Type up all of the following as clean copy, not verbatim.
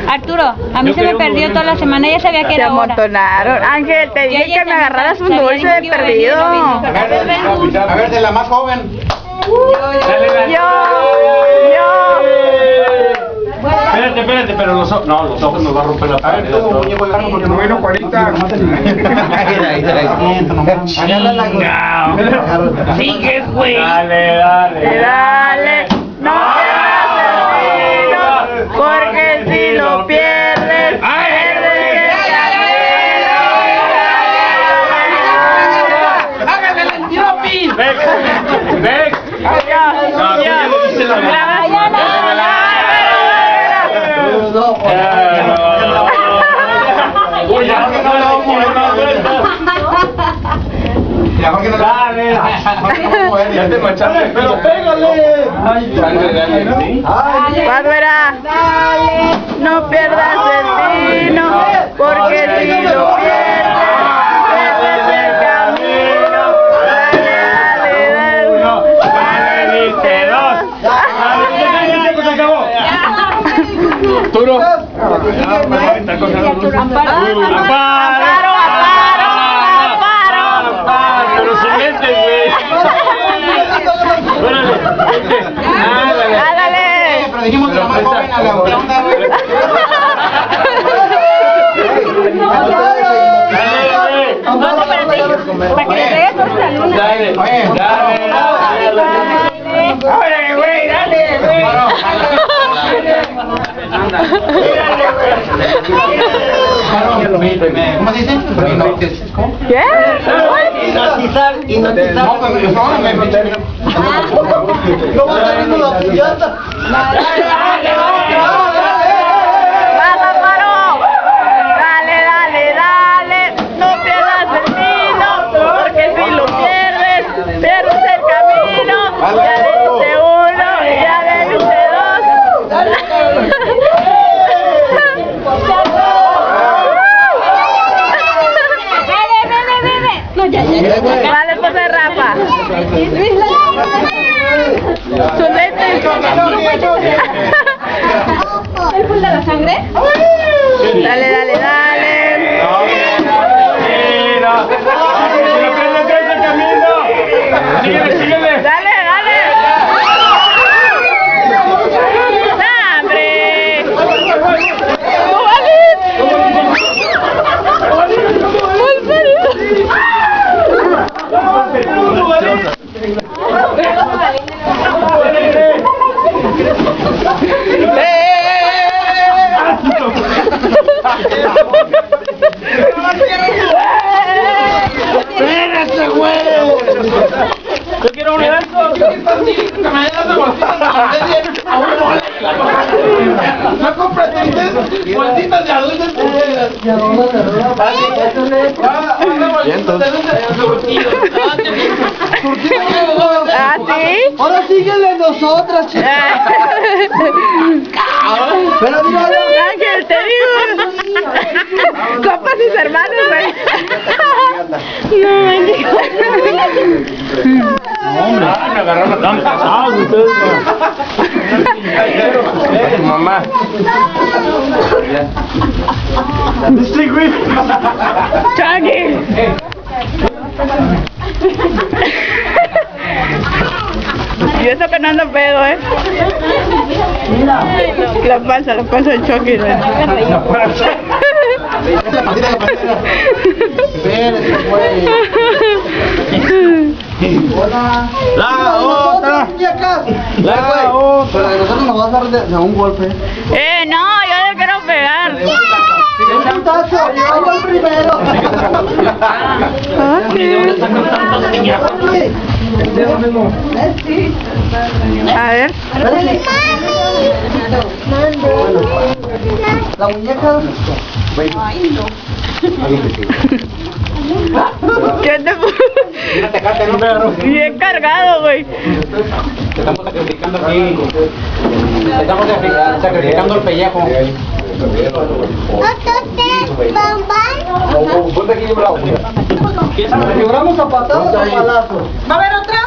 Arturo, a mí se me perdió toda la semana, ya sabía que era hora. Se amontonaron. Ángel, te dije que me agarraras un dulce de perdido. A ver, de la más joven. Yo. Espérate, pero los ojos nos va a romper la pared. Porque no vino Juanita. Sigue, güey. Dale. Dale. No pierdas el tiro, porque si lo pierdes, Ya te manchaste, pero pégale. Bárbara, no pierdas el tino, porque si lo pierdes, pierdes el camino. Dale. Dice dos. Se acabó. Arturo. Pero sin lentes, güey. Ándale. Pero dijimos de la más joven a la onda. Para que le traigas toda la luna. Dale. ¿Cómo se dice? ¿Qué? Hipnotizar. No, pero ahora me ¿cómo está viendo la piñata? Dale, no pierdas el tino, porque si lo pierdes, pierdes el camino. Ya le hice uno, ya le hice dos. Bebe. No, ya. Vale, entonces Rafa. Sus lentes. ¿El full de la sangre? Dale. Síguele. Dale. ¡Hombre! ¡Espérate, güey! Yo quiero un evento. No compras bolsitas de adultos. ¿Ah, sí? Ahora síguele nosotras, chicas. Pero mira, Ángel, te digo. Copas y hermanos, güey. Me agarraron tan pasados ustedes. Mamá. Sí, güey. Chucky. Y eso que no ando pedo, La panza del Chucky, güey. La otra. Pero de nosotros nos vas a dar de un golpe. No, yo le quiero pegar. Un putazo, yo voy primero. A ver. La muñeca. ¿Qué te bien cargado, güey. Te estamos sacrificando aquí. Te estamos sacrificando el pellejo. ¿Otro té, bombón? Ponte aquí, bravo. ¿Lloramos a patadas o a palazos? ¿Va a haber otra?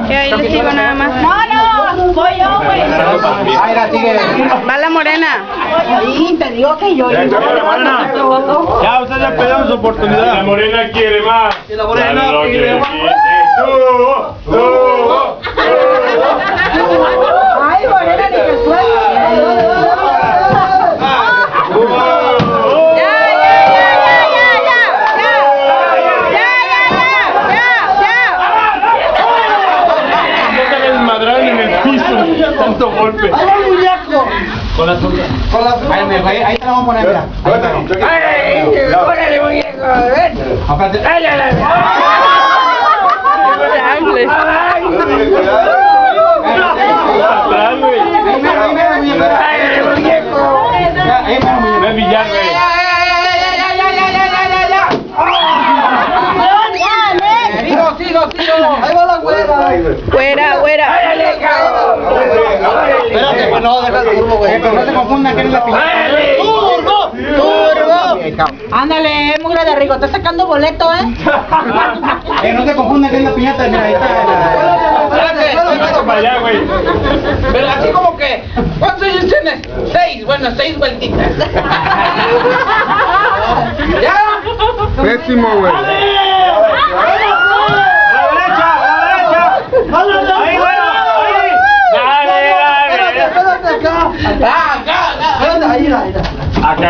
Ahí les sigo nada más. No, voy yo, güey. Aira, sigue. Va la morena. Sí, te digo que yo. Ya, usted ya perdieron su oportunidad. La morena quiere más. Y la morena Ya lo quiere más. Ay, morena, ni que En el piso, tanto golpe. ¡Ahí va el muñeco! Con la tuya. Con la Ahí te la vamos a poner, mira. ¡Órale, muñeco! Aparte. Atrás, güey. No es billar, güey. Sigo. ¡Ahí va la güera! Güera. Espérate, pues no, deja el turbo, güey. Pero no se confundan que no es la piñata. ¡Turbo! Ándale, mugre de rico, estás sacando boleto, ¿eh? Que no se confundan que es la piñata, mira, ahí está. Vete para allá, güey. Pero así como que, ¿cuántos años tienes? 6, bueno, 6 vueltitas. ¿Ya? Pésimo, güey. A la derecha. Ahí, güey. Dale. Espérate acá. Acá. Espérate, ahí. Acá.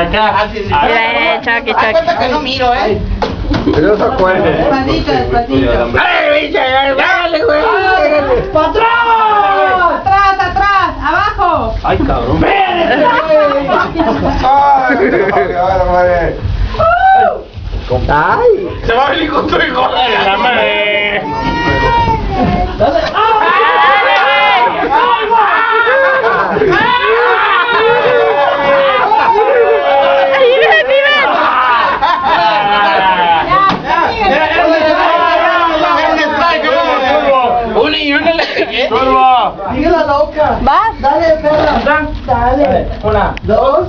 Chaque. Haz cuenta que no miro, ¿eh? Pero se acuerda. Despacito. Dale, güey. ¡Para atrás! Atrás, abajo. Ay, cabrón. Se va a venir con tu hijo. La madre. Una y una le pegué. Turbo. Sigue la loca. ¿Vas? Dale, perra. Dale. Una. 2.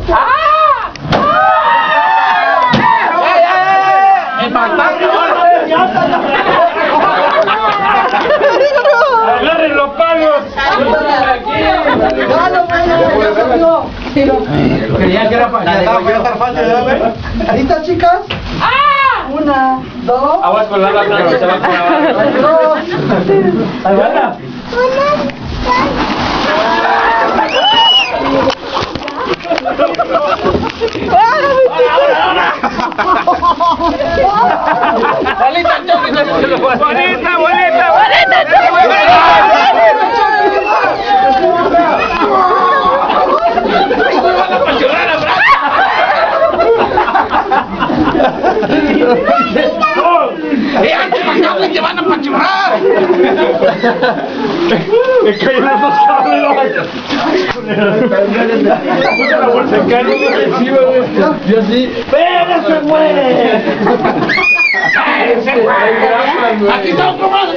Agarren los palos. Creía que era fácil, güey. ¿Listas, chicas? 1, 2. Aguas con la blanca, se va a poner. 2. Ahí va. Bonita. ¡Te van a apachurrar! Me cayeron los dos cables. Puta la bolsa de carne encima, güey. Yo sí. ¡Espérate, güey! ¡Aquí está otro más!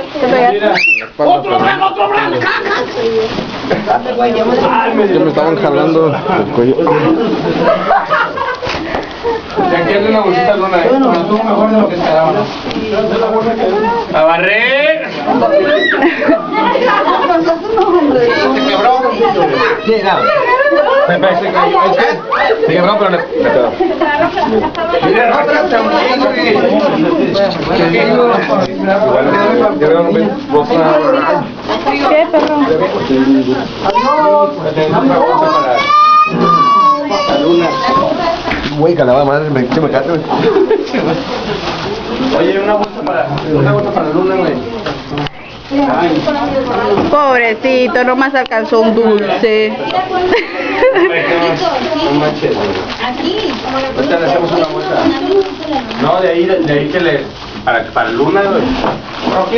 ¡Otro más! Ya me estaban jalando el cuello. Ya quiero una bolsita luna, pero estuvo mejor de lo que esperábamos. ¡A barrer! ¿Se quebró? Sí, nada. Se quebró, pero le quedó. Mira, otra chamuquito ¿Qué, perro? Güey, calaba madre, me cacho. Oye, una bolsa para Luna, güey. Pobrecito, nomás alcanzó un dulce. Un machete. Ahorita le hacemos una bolsa. No, de ahí que le... Para Luna, güey. Ok.